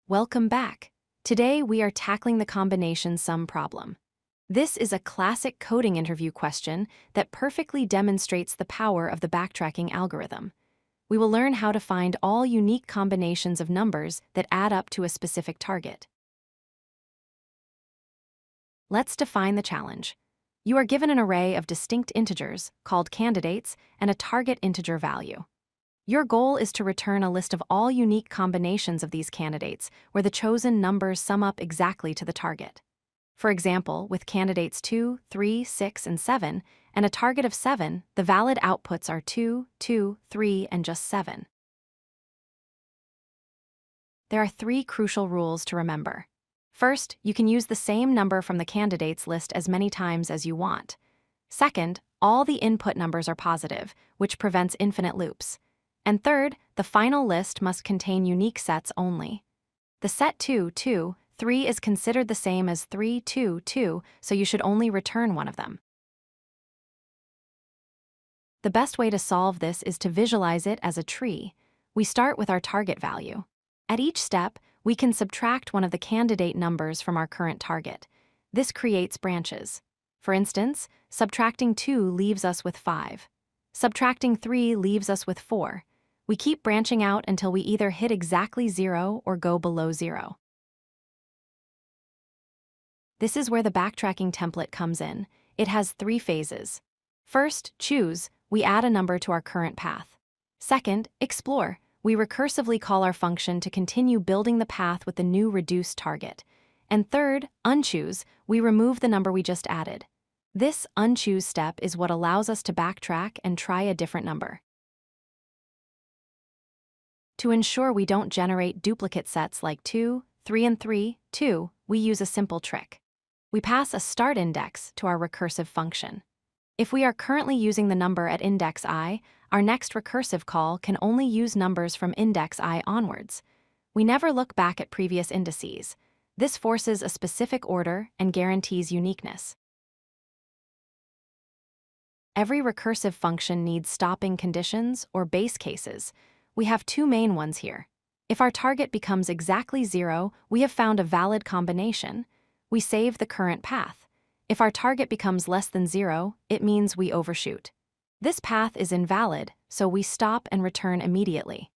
Welcome back. Today we are tackling the combination sum problem. This is a classic coding interview question that perfectly demonstrates the power of the backtracking algorithm. We will learn how to find all unique combinations of numbers that add up to a specific target. Let's define the challenge. You are given an array of distinct integers, called candidates, and a target integer value. Your goal is to return a list of all unique combinations of these candidates where the chosen numbers sum up exactly to the target. For example, with candidates 2, 3, 6, and 7, and a target of 7, the valid outputs are 2, 2, 3, and just 7. There are 3 crucial rules to remember. First, you can use the same number from the candidates list as many times as you want. Second, all the input numbers are positive, which prevents infinite loops. And third, the final list must contain unique sets only. The set 2, 2, 3 is considered the same as 3, 2, 2, so you should only return one of them. The best way to solve this is to visualize it as a tree. We start with our target value. At each step, we can subtract one of the candidate numbers from our current target. This creates branches. For instance, subtracting 2 leaves us with 5. Subtracting 3 leaves us with 4. We keep branching out until we either hit exactly 0 or go below 0. This is where the backtracking template comes in. It has 3 phases. First, choose. We add a number to our current path. Second, explore. We recursively call our function to continue building the path with the new reduced target. And third, unchoose. We remove the number we just added. This unchoose step is what allows us to backtrack and try a different number. To ensure we don't generate duplicate sets like 2, 3, and 3, 2, we use a simple trick. We pass a start index to our recursive function. If we are currently using the number at index I, our next recursive call can only use numbers from index I onwards. We never look back at previous indices. This forces a specific order and guarantees uniqueness. Every recursive function needs stopping conditions or base cases. We have 2 main ones here. If our target becomes exactly 0, we have found a valid combination. We save the current path. If our target becomes less than 0, it means we overshoot. This path is invalid, so we stop and return immediately.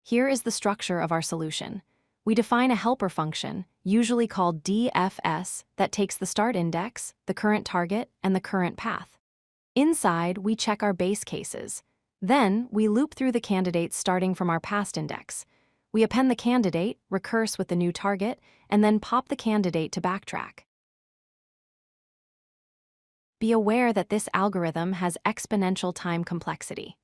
Here is the structure of our solution. We define a helper function, usually called DFS, that takes the start index, the current target, and the current path. Inside, we check our base cases. Then, we loop through the candidates starting from our past index. We append the candidate, recurse with the new target, and then pop the candidate to backtrack. Be aware that this algorithm has exponential time complexity.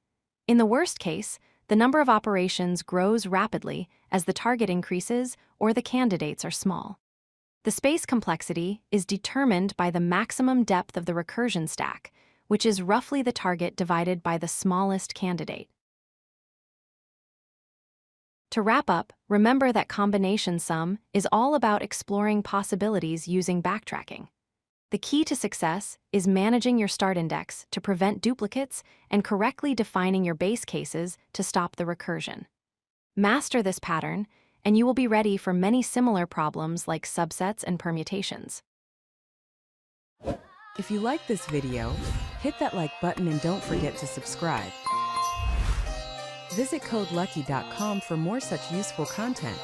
In the worst case, the number of operations grows rapidly as the target increases or the candidates are small. The space complexity is determined by the maximum depth of the recursion stack, which is roughly the target divided by the smallest candidate. To wrap up, remember that combination sum is all about exploring possibilities using backtracking. The key to success is managing your start index to prevent duplicates and correctly defining your base cases to stop the recursion. Master this pattern, and you will be ready for many similar problems like subsets and permutations. If you like this video, hit that like button and don't forget to subscribe. Visit codelucky.com for more such useful content.